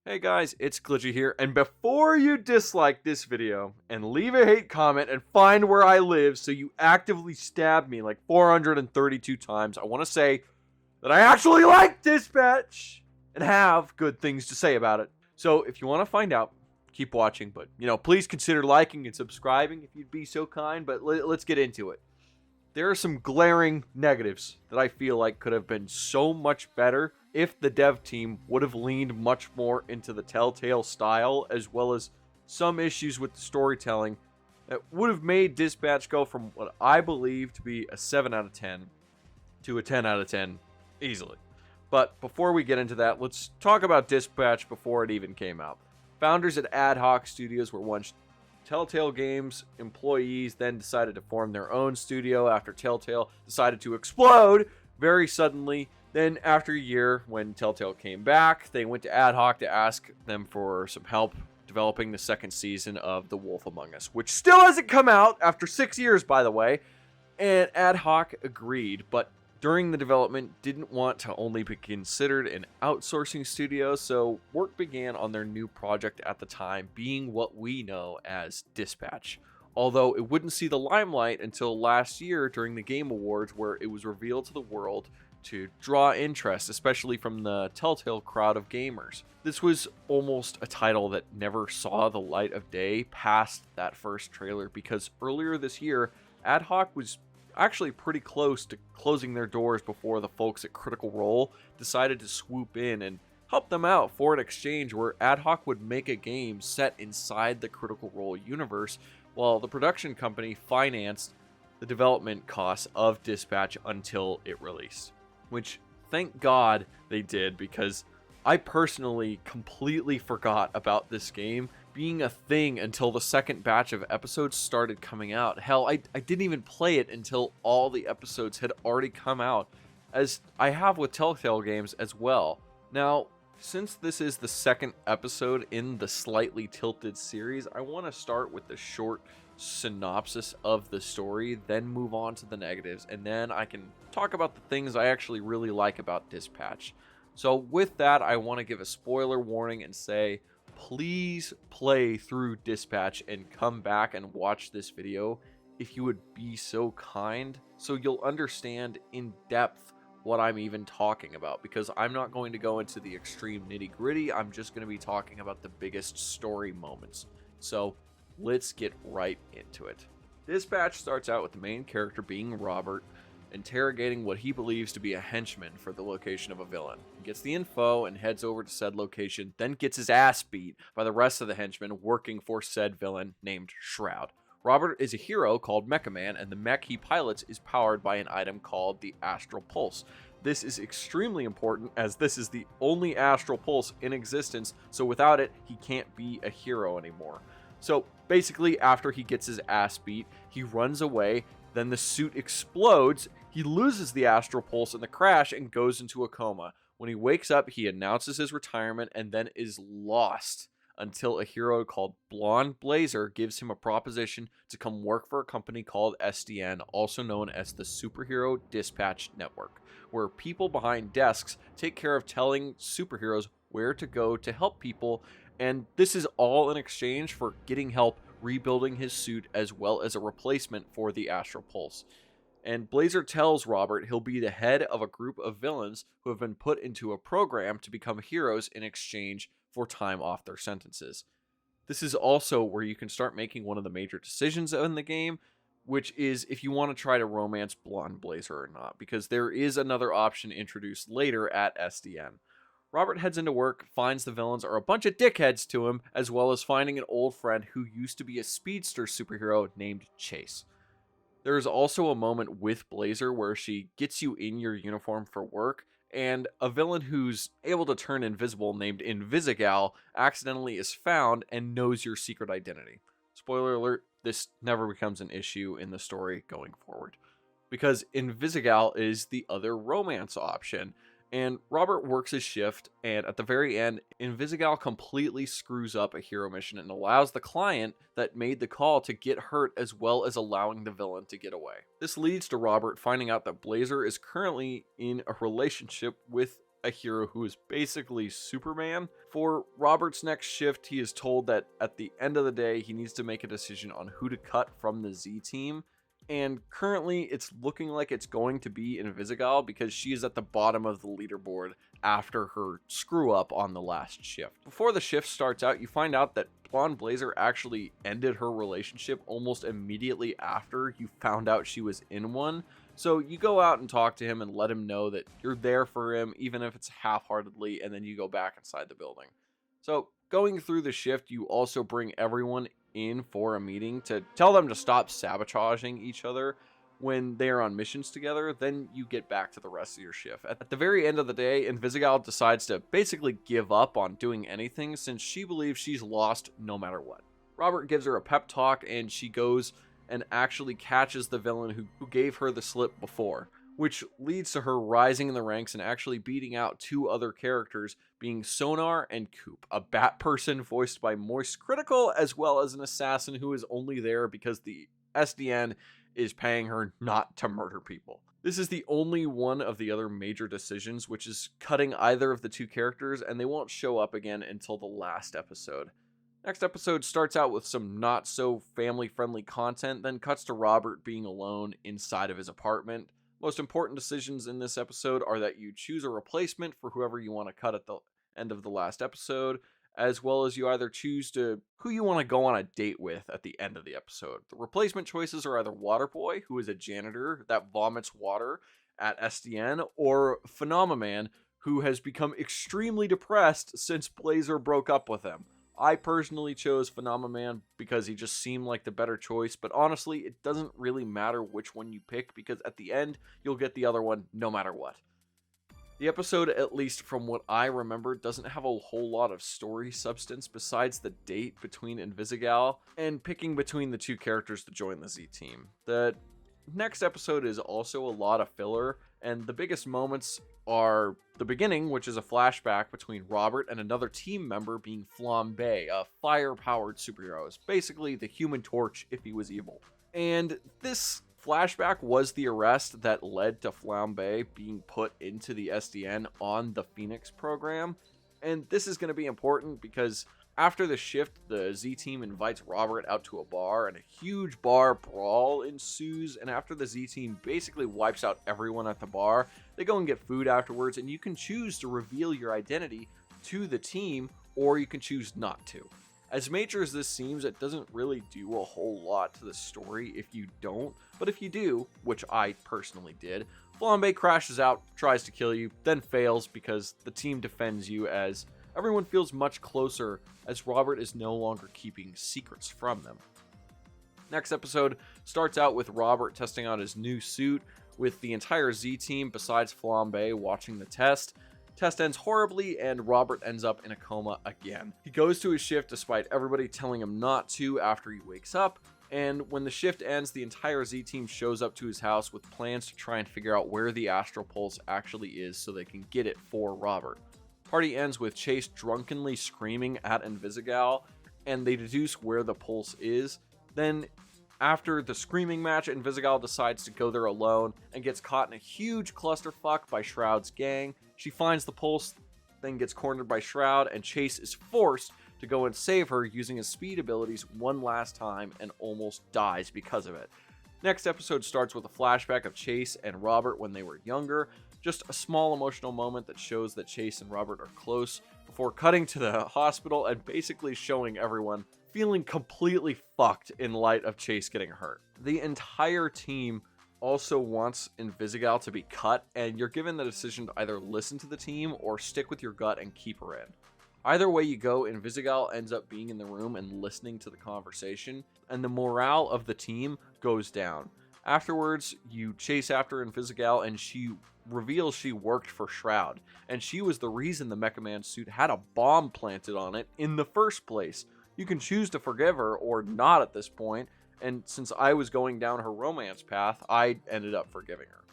Hey guys, it's Glitchy here, and before you dislike this video and leave a hate comment and find where I live so you actively stab me like 432 times, I want to say that I actually like Dispatch and have good things to say about it. So if you want to find out, keep watching, but please consider liking and subscribing if you'd be so kind, but let's get into it. There are some glaring negatives that I feel like could have been so much better if the dev team would have leaned much more into the Telltale style, as well as some issues with the storytelling that would have made Dispatch go from what I believe to be a 7 out of 10 to a 10 out of 10 easily. But before we get into that, let's talk about Dispatch before it even came out. Founders at Ad Hoc Studios were once Telltale Games employees, then decided to form their own studio after Telltale decided to explode very suddenly. Then after a year, when Telltale came back, they went to Ad Hoc to ask them for some help developing the second season of The Wolf Among Us, which still hasn't come out after 6 years, by the way. And Ad Hoc agreed, but during the development didn't want to only be considered an outsourcing studio, so work began on their new project at the time, being what we know as Dispatch. Although it wouldn't see the limelight until last year during the Game Awards, where it was revealed to the world to draw interest, especially from the Telltale crowd of gamers. This was almost a title that never saw the light of day past that first trailer, because earlier this year, Ad Hoc was actually pretty close to closing their doors before the folks at Critical Role decided to swoop in and help them out for an exchange where Ad Hoc would make a game set inside the Critical Role universe, while the production company financed the development costs of Dispatch until it released. Which, thank God they did, because I personally completely forgot about this game being a thing until the second batch of episodes started coming out. Hell, I didn't even play it until all the episodes had already come out, as I have with Telltale games as well. Now, since this is the second episode in the slightly tilted series, I want to start with the short synopsis of the story, then move on to the negatives, and then I can talk about the things I actually really like about Dispatch. So with that, I want to give a spoiler warning and say, please play through Dispatch and come back and watch this video if you would be so kind, so you'll understand in depth what I'm even talking about, because I'm not going to go into the extreme nitty-gritty. I'm just going to be talking about the biggest story moments. So let's get right into it. Dispatch starts out with the main character being Robert, interrogating what he believes to be a henchman for the location of a villain. He gets the info and heads over to said location, then gets his ass beat by the rest of the henchmen working for said villain named Shroud. Robert is a hero called Mecha Man, and the mech he pilots is powered by an item called the Astral Pulse. This is extremely important, as this is the only Astral Pulse in existence, so without it, he can't be a hero anymore. So basically, after he gets his ass beat, he runs away, then the suit explodes, he loses the Astral Pulse in the crash and goes into a coma. When he wakes up, he announces his retirement and then is lost until a hero called Blonde Blazer gives him a proposition to come work for a company called SDN, also known as the Superhero Dispatch Network, where people behind desks take care of telling superheroes where to go to help people, and this is all in exchange for getting help rebuilding his suit as well as a replacement for the Astral Pulse. And Blazer tells Robert he'll be the head of a group of villains who have been put into a program to become heroes in exchange for time off their sentences. This is also where you can start making one of the major decisions in the game, which is if you want to try to romance Blonde Blazer or not, because there is another option introduced later at SDN. Robert heads into work, finds the villains are a bunch of dickheads to him, as well as finding an old friend who used to be a speedster superhero named Chase. There is also a moment with Blazer where she gets you in your uniform for work, and a villain who's able to turn invisible named Invisigal accidentally is found and knows your secret identity. Spoiler alert, this never becomes an issue in the story going forward, because Invisigal is the other romance option. And Robert works his shift, and at the very end, Invisigal completely screws up a hero mission and allows the client that made the call to get hurt, as well as allowing the villain to get away. This leads to Robert finding out that Blazer is currently in a relationship with a hero who is basically Superman. For Robert's next shift, he is told that at the end of the day, he needs to make a decision on who to cut from the Z team. And currently, it's looking like it's going to be Invisigal because she is at the bottom of the leaderboard after her screw up on the last shift. Before the shift starts out, you find out that Blonde Blazer actually ended her relationship almost immediately after you found out she was in one. So you go out and talk to him and let him know that you're there for him, even if it's half-heartedly, and then you go back inside the building. So going through the shift, you also bring everyone in for a meeting to tell them to stop sabotaging each other when they are on missions together. Then you get back to the rest of your shift. At the very end of the day, Invisigal decides to basically give up on doing anything since she believes she's lost no matter what. Robert gives her a pep talk and she goes and actually catches the villain who gave her the slip before, which leads to her rising in the ranks and actually beating out two other characters, being Sonar and Coop, a bat person voiced by Moist Critical, as well as an assassin who is only there because the SDN is paying her not to murder people. This is the only one of the other major decisions, which is cutting either of the two characters, and they won't show up again until the last episode. Next episode starts out with some not so family friendly content, then cuts to Robert being alone inside of his apartment. Most important decisions in this episode are that you choose a replacement for whoever you want to cut at the end of the last episode, as well as you either choose who you want to go on a date with at the end of the episode. The replacement choices are either Waterboy, who is a janitor that vomits water at SDN, or Phenomenon, who has become extremely depressed since Blazer broke up with him. I personally chose Phenomenon because he just seemed like the better choice, but honestly, it doesn't really matter which one you pick because at the end, you'll get the other one no matter what. The episode, at least from what I remember, doesn't have a whole lot of story substance besides the date between Invisigal and picking between the two characters to join the Z team. The next episode is also a lot of filler, and the biggest moments are the beginning, which is a flashback between Robert and another team member being Flambe, a fire-powered superhero. It's basically the Human Torch if he was evil. And this flashback was the arrest that led to Flambe being put into the SDN on the Phoenix program. And this is going to be important because after the shift, the Z team invites Robert out to a bar and a huge bar brawl ensues. And after the Z team basically wipes out everyone at the bar, they go and get food afterwards, and you can choose to reveal your identity to the team or you can choose not to. As major as this seems, it doesn't really do a whole lot to the story if you don't, but if you do, which I personally did, Flambe crashes out, tries to kill you, then fails because the team defends you as everyone feels much closer as Robert is no longer keeping secrets from them. Next episode starts out with Robert testing out his new suit with the entire Z team besides Flambe watching the test. Test ends horribly and Robert ends up in a coma again. He goes to his shift despite everybody telling him not to after he wakes up, and when the shift ends, the entire Z team shows up to his house with plans to try and figure out where the Astral Pulse actually is so they can get it for Robert. Party ends with Chase drunkenly screaming at Invisigal, and they deduce where the pulse is. Then, after the screaming match, Invisigal decides to go there alone and gets caught in a huge clusterfuck by Shroud's gang. She finds the pulse, then gets cornered by Shroud, and Chase is forced to go and save her using his speed abilities one last time and almost dies because of it. Next episode starts with a flashback of Chase and Robert when they were younger. Just a small emotional moment that shows that Chase and Robert are close before cutting to the hospital and basically showing everyone feeling completely fucked in light of Chase getting hurt. The entire team also wants Invisigal to be cut, and you're given the decision to either listen to the team or stick with your gut and keep her in. Either way you go, Invisigal ends up being in the room and listening to the conversation, and the morale of the team goes down. Afterwards, you chase after Invisigal, and she reveals she worked for Shroud, and she was the reason the Mecha Man suit had a bomb planted on it in the first place. You can choose to forgive her or not at this point, and since I was going down her romance path, I ended up forgiving her.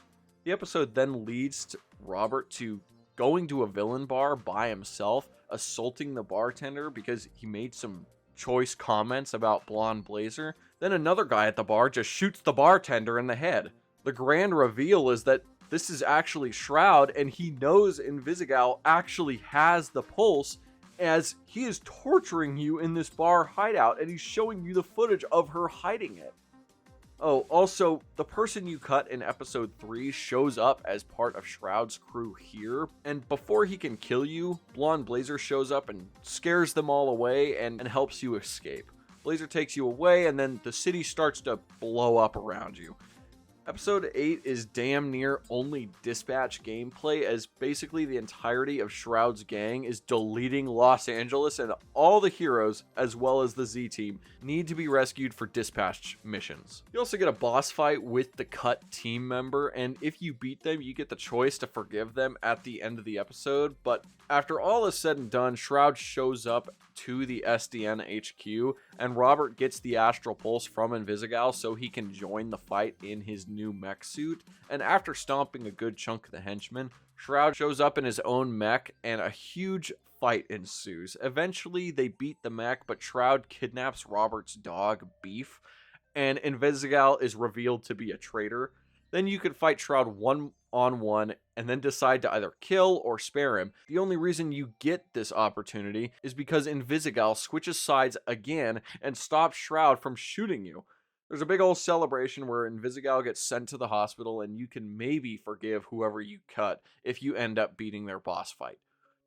The episode then leads to Robert to going to a villain bar by himself, assaulting the bartender because he made some choice comments about Blonde Blazer. Then another guy at the bar just shoots the bartender in the head. The grand reveal is that this is actually Shroud, and he knows Invisigal actually has the pulse, as he is torturing you in this bar hideout, and he's showing you the footage of her hiding it. Oh, also, the person you cut in episode 3 shows up as part of Shroud's crew here, and before he can kill you, Blonde Blazer shows up and scares them all away and helps you escape. Blazer takes you away, and then the city starts to blow up around you. Episode 8 is damn near only dispatch gameplay, as basically the entirety of Shroud's gang is deleting Los Angeles, and all the heroes, as well as the Z-Team, need to be rescued for dispatch missions. You also get a boss fight with the cut team member, and if you beat them, you get the choice to forgive them at the end of the episode, but after all is said and done, Shroud shows up to the SDN HQ, and Robert gets the Astral Pulse from Invisigal so he can join the fight in his new mech suit. And after stomping a good chunk of the henchmen, Shroud shows up in his own mech, and a huge fight ensues. Eventually, they beat the mech, but Shroud kidnaps Robert's dog, Beef, and Invisigal is revealed to be a traitor. Then you can fight Shroud one-on-one and then decide to either kill or spare him. The only reason you get this opportunity is because Invisigal switches sides again and stops Shroud from shooting you. There's a big old celebration where Invisigal gets sent to the hospital, and you can maybe forgive whoever you cut if you end up beating their boss fight.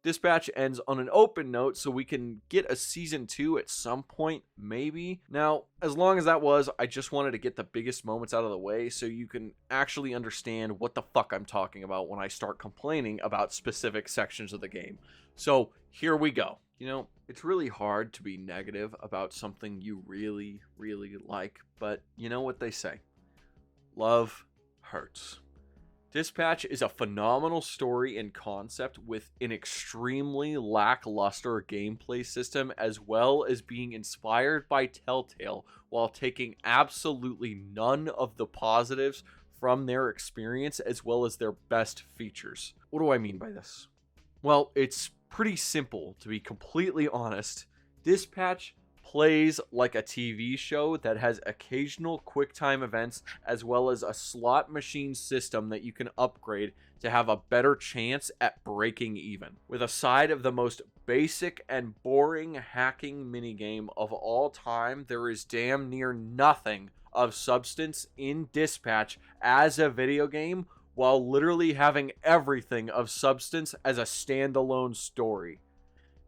Dispatch ends on an open note, so we can get a season 2 at some point, maybe. Now, as long as that was, I just wanted to get the biggest moments out of the way so you can actually understand what the fuck I'm talking about when I start complaining about specific sections of the game. So, here we go. You know, it's really hard to be negative about something you really, really like, but you know what they say. Love hurts. Dispatch is a phenomenal story and concept with an extremely lackluster gameplay system, as well as being inspired by Telltale while taking absolutely none of the positives from their experience as well as their best features. What do I mean by this? Well, it's pretty simple, to be completely honest. Dispatch plays like a TV show that has occasional QuickTime events, as well as a slot machine system that you can upgrade to have a better chance at breaking even. With a side of the most basic and boring hacking minigame of all time, there is damn near nothing of substance in Dispatch as a video game, while literally having everything of substance as a standalone story.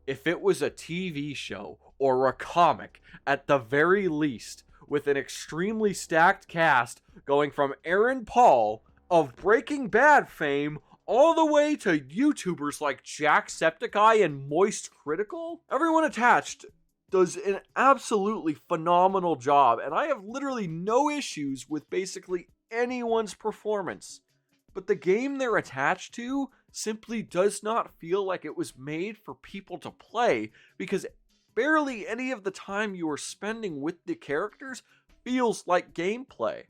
If it was a TV show or a comic, at the very least, with an extremely stacked cast going from Aaron Paul of Breaking Bad fame all the way to YouTubers like Jacksepticeye and Moist Critical, everyone attached does an absolutely phenomenal job, and I have literally no issues with basically anyone's performance. But the game they're attached to simply does not feel like it was made for people to play, because barely any of the time you are spending with the characters feels like gameplay.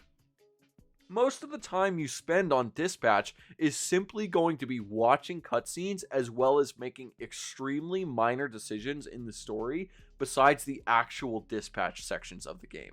Most of the time you spend on Dispatch is simply going to be watching cutscenes, as well as making extremely minor decisions in the story besides the actual dispatch sections of the game.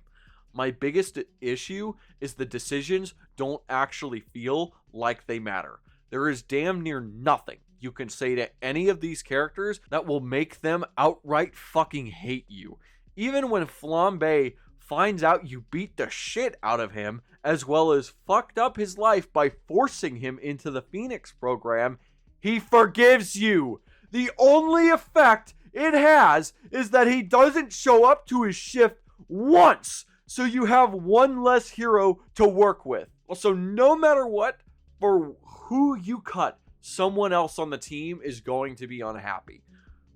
My biggest issue is the decisions don't actually feel like they matter. There is damn near nothing you can say to any of these characters that will make them outright fucking hate you. Even when Flambe finds out you beat the shit out of him, as well as fucked up his life by forcing him into the Phoenix program, he forgives you. The only effect it has is that he doesn't show up to his shift once, so you have one less hero to work with. Also, no matter what, for who you cut, someone else on the team is going to be unhappy.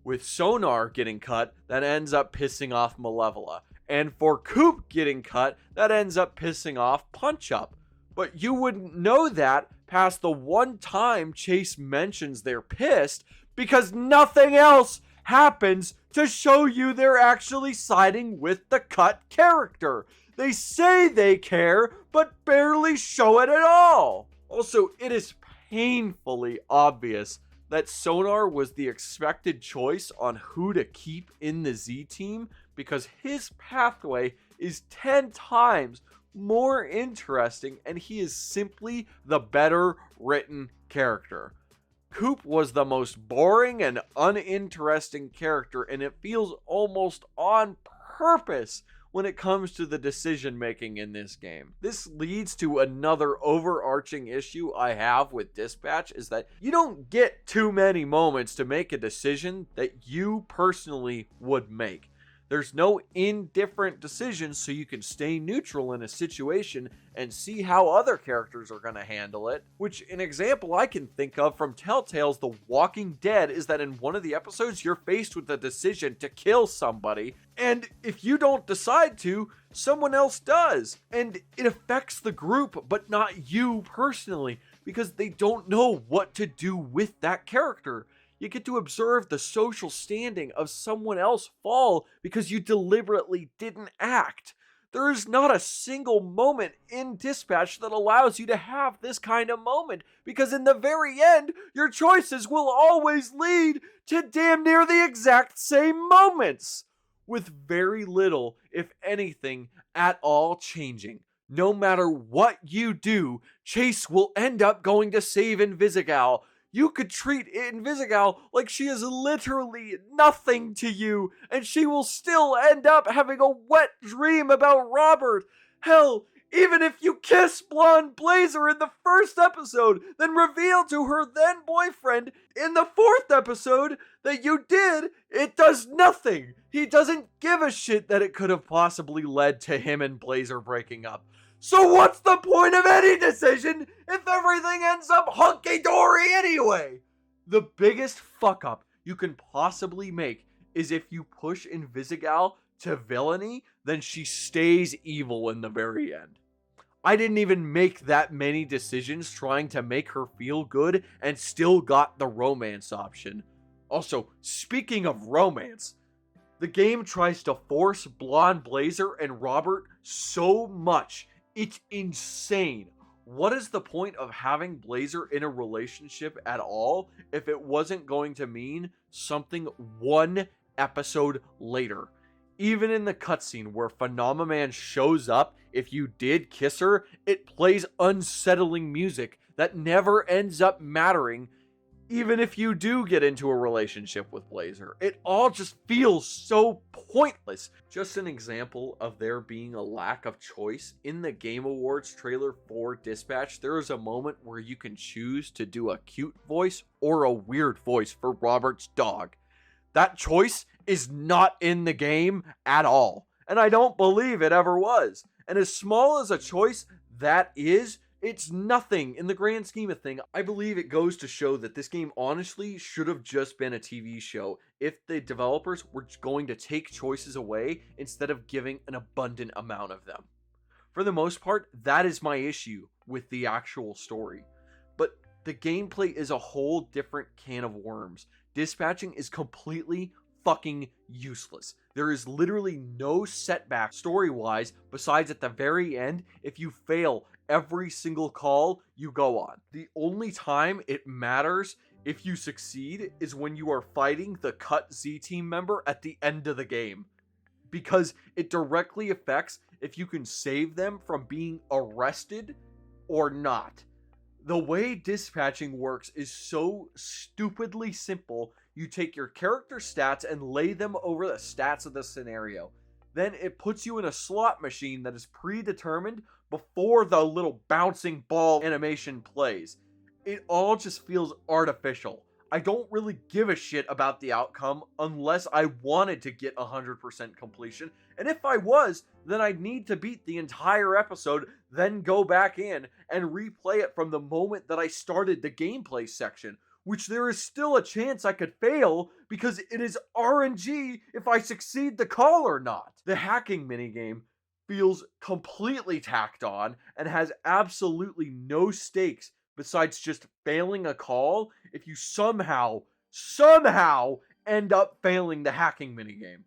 With Sonar getting cut, that ends up pissing off Malevola. And for Coop getting cut, that ends up pissing off Punch Up. But you wouldn't know that past the one time Chase mentions they're pissed, because nothing else happens to show you they're actually siding with the cut character. They say they care, but barely show it at all. Also, it is painfully obvious that Sonar was the expected choice on who to keep in the Z team, because his pathway is 10 times more interesting, and he is simply the better written character. Coop was the most boring and uninteresting character, and it feels almost on purpose when it comes to the decision making in this game. This leads to another overarching issue I have with Dispatch, is that you don't get too many moments to make a decision that you personally would make. There's no indifferent decisions, so you can stay neutral in a situation and see how other characters are going to handle it. Which, an example I can think of from Telltale's The Walking Dead is that in one of the episodes, you're faced with a decision to kill somebody, and if you don't decide to, someone else does. And it affects the group, but not you personally, because they don't know what to do with that character. You get to observe the social standing of someone else fall because you deliberately didn't act. There is not a single moment in Dispatch that allows you to have this kind of moment, because in the very end, your choices will always lead to damn near the exact same moments, with very little, if anything, at all changing. No matter what you do, Chase will end up going to save Invisigal. You could treat Invisigal like she is literally nothing to you, and she will still end up having a wet dream about Robert. Hell, even if you kiss Blonde Blazer in the first episode, then reveal to her then boyfriend in the fourth episode that you did, it does nothing. He doesn't give a shit that it could have possibly led to him and Blazer breaking up. So what's the point of any decision if everything ends up hunky-dory anyway? The biggest fuck-up you can possibly make is if you push Invisigal to villainy, then she stays evil in the very end. I didn't even make that many decisions trying to make her feel good and still got the romance option. Also, speaking of romance, the game tries to force Blonde Blazer and Robert so much. It's insane. What is the point of having Blazer in a relationship at all if it wasn't going to mean something one episode later? Even in the cutscene where Phenomenon shows up, if you did kiss her, it plays unsettling music that never ends up mattering. Even if you do get into a relationship with Blazer, it all just feels so pointless. Just an example of there being a lack of choice, in the Game Awards trailer for Dispatch, there is a moment where you can choose to do a cute voice or a weird voice for Robert's dog. That choice is not in the game at all, and I don't believe it ever was. And as small as a choice that is, it's nothing in the grand scheme of things. I believe it goes to show that this game honestly should have just been a TV show if the developers were going to take choices away instead of giving an abundant amount of them. For the most part, that is my issue with the actual story. But the gameplay is a whole different can of worms. Dispatching is completely fucking useless. There is literally no setback story-wise besides at the very end. If you fail every single call you go on, the only time it matters if you succeed is when you are fighting the Cut Z team member at the end of the game, because it directly affects if you can save them from being arrested or not. The way dispatching works is so stupidly simple. You take your character stats and lay them over the stats of the scenario. Then it puts you in a slot machine that is predetermined before the little bouncing ball animation plays. It all just feels artificial. I don't really give a shit about the outcome unless I wanted to get 100% completion. And if I was, then I'd need to beat the entire episode, then go back in and replay it from the moment that I started the gameplay section, which there is still a chance I could fail because it is RNG if I succeed the call or not. The hacking minigame feels completely tacked on and has absolutely no stakes besides just failing a call if you somehow end up failing the hacking minigame,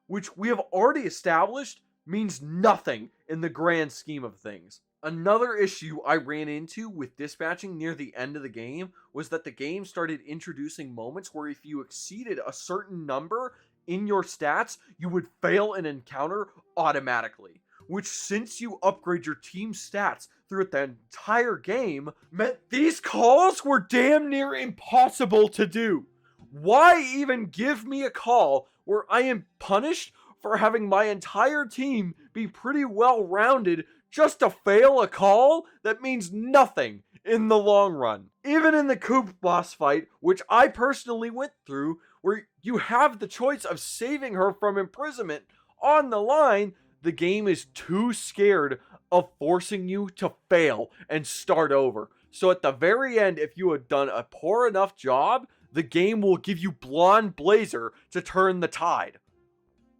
which we have already established means nothing in the grand scheme of things. Another issue I ran into with dispatching near the end of the game was that the game started introducing moments where if you exceeded a certain number in your stats, you would fail an encounter automatically, which, since you upgrade your team stats throughout the entire game, meant these calls were damn near impossible to do. Why even give me a call where I am punished for having my entire team be pretty well rounded just to fail a call that means nothing in the long run? Even in the Coop boss fight, which I personally went through, where you have the choice of saving her from imprisonment on the line, the game is too scared of forcing you to fail and start over. So at the very end, if you had done a poor enough job, the game will give you Blonde Blazer to turn the tide.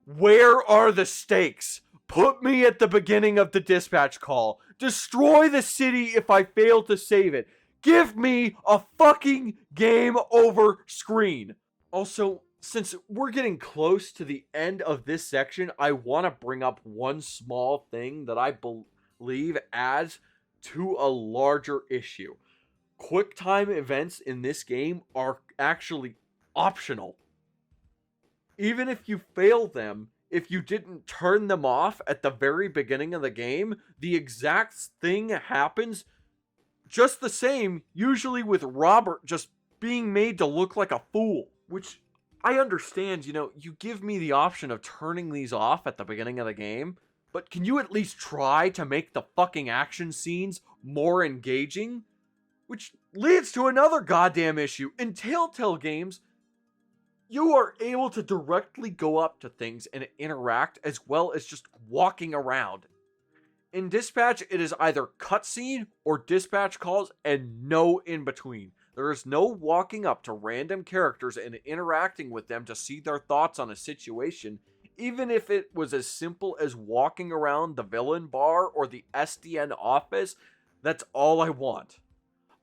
Where are the stakes? Put me at the beginning of the dispatch call. Destroy the city if I fail to save it. Give me a fucking game over screen. Also, since we're getting close to the end of this section, I want to bring up one small thing that I believe adds to a larger issue. QuickTime events in this game are actually optional. Even if you fail them, if you didn't turn them off at the very beginning of the game, the exact thing happens just the same, usually with Robert just being made to look like a fool. Which, I understand, you give me the option of turning these off at the beginning of the game, but can you at least try to make the fucking action scenes more engaging? Which leads to another goddamn issue. In Telltale games, you are able to directly go up to things and interact as well as just walking around. In Dispatch, it is either cutscene or dispatch calls and no in between. There is no walking up to random characters and interacting with them to see their thoughts on a situation, even if it was as simple as walking around the villain bar or the SDN office. That's all I want.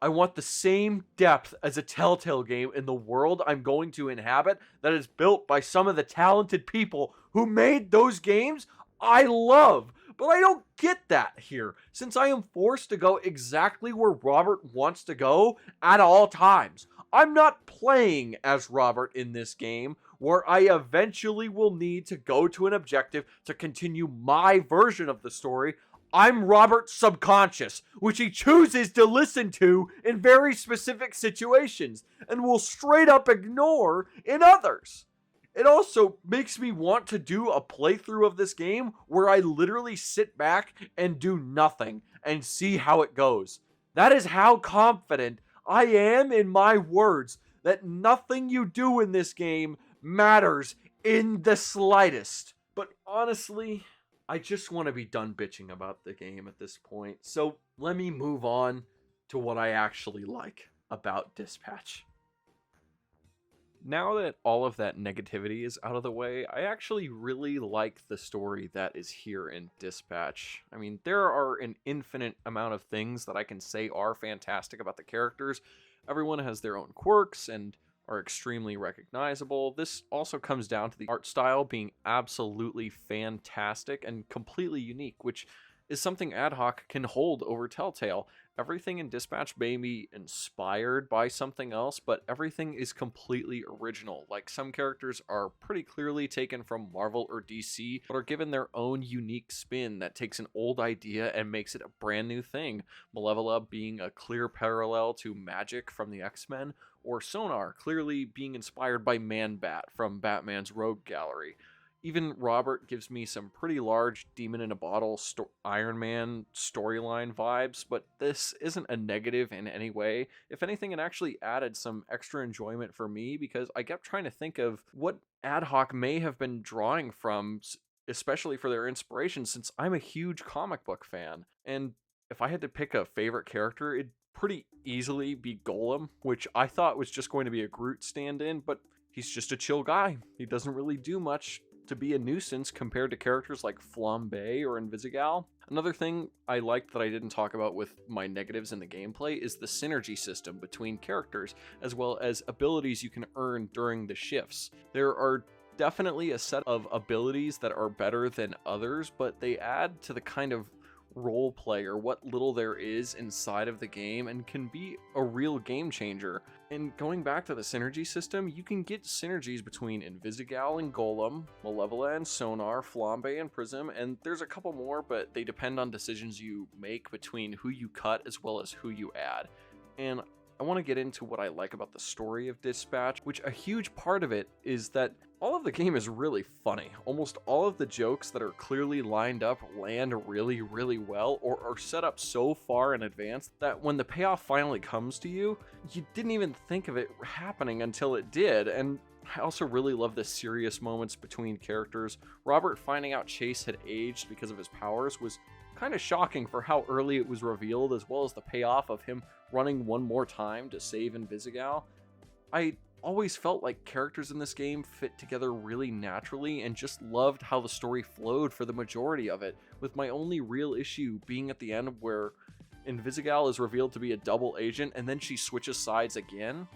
I want the same depth as a Telltale game in the world I'm going to inhabit that is built by some of the talented people who made those games I love. But I don't get that here, since I am forced to go exactly where Robert wants to go at all times. I'm not playing as Robert in this game, where I eventually will need to go to an objective to continue my version of the story. I'm Robert's subconscious, which he chooses to listen to in very specific situations and will straight up ignore in others. It also makes me want to do a playthrough of this game where I literally sit back and do nothing and see how it goes. That is how confident I am in my words that nothing you do in this game matters in the slightest. But honestly, I just want to be done bitching about the game at this point. So let me move on to what I actually like about Dispatch. Now that all of that negativity is out of the way, I actually really like the story that is here in Dispatch. I mean, there are an infinite amount of things that I can say are fantastic about the characters. Everyone has their own quirks and are extremely recognizable. This also comes down to the art style being absolutely fantastic and completely unique, which is something Ad Hoc can hold over Telltale. Everything in Dispatch may be inspired by something else, but everything is completely original. Like, some characters are pretty clearly taken from Marvel or DC, but are given their own unique spin that takes an old idea and makes it a brand new thing. Malevola being a clear parallel to Magic from the X-Men, or Sonar clearly being inspired by Man-Bat from Batman's Rogue Gallery. Even Robert gives me some pretty large Demon in a Bottle Iron Man storyline vibes, but this isn't a negative in any way. If anything, it actually added some extra enjoyment for me, because I kept trying to think of what Ad Hoc may have been drawing from, especially for their inspiration, since I'm a huge comic book fan. And if I had to pick a favorite character, it'd pretty easily be Golem, which I thought was just going to be a Groot stand-in, but he's just a chill guy. He doesn't really do much to be a nuisance compared to characters like Flambe or Invisigal. Another thing I liked that I didn't talk about with my negatives in the gameplay is the synergy system between characters, as well as abilities you can earn during the shifts. There are definitely a set of abilities that are better than others, but they add to the kind of role play or what little there is inside of the game and can be a real game changer. And going back to the synergy system, you can get synergies between Invisigal and Golem, Malevola and Sonar, Flambe and Prism, and there's a couple more, but they depend on decisions you make between who you cut as well as who you add. And I want to get into what I like about the story of Dispatch, which a huge part of it is that all of the game is really funny. Almost all of the jokes that are clearly lined up land really, really well, or are set up so far in advance that when the payoff finally comes to you, you didn't even think of it happening until it did. And I also really love the serious moments between characters. Robert finding out Chase had aged because of his powers was kind of shocking for how early it was revealed, as well as the payoff of him running one more time to save Invisigal. I always felt like characters in this game fit together really naturally and just loved how the story flowed for the majority of it, with my only real issue being at the end where Invisigal is revealed to be a double agent and then she switches sides again.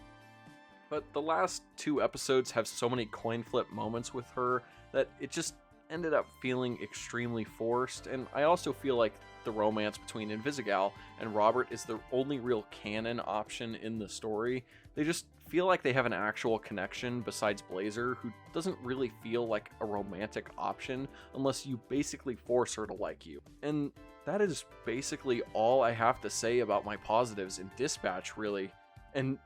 But the last 2 episodes have so many coin flip moments with her that it just ended up feeling extremely forced, and I also feel like the romance between Invisigal and Robert is the only real canon option in the story. They just feel like they have an actual connection besides Blazer, who doesn't really feel like a romantic option unless you basically force her to like you. And that is basically all I have to say about my positives in Dispatch, really. And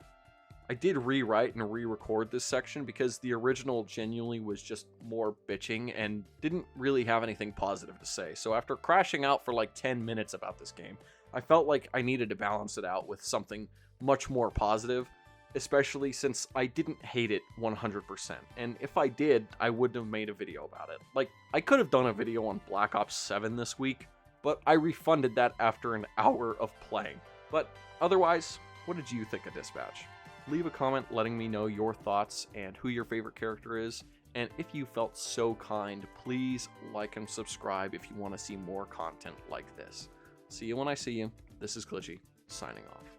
I did rewrite and re-record this section because the original genuinely was just more bitching and didn't really have anything positive to say. So after crashing out for like 10 minutes about this game, I felt like I needed to balance it out with something much more positive, especially since I didn't hate it 100%. And if I did, I wouldn't have made a video about it. Like, I could have done a video on Black Ops 7 this week, but I refunded that after an hour of playing. But otherwise, what did you think of Dispatch? Leave a comment letting me know your thoughts and who your favorite character is. And if you felt so kind, please like and subscribe if you want to see more content like this. See you when I see you. This is Glitchy, signing off.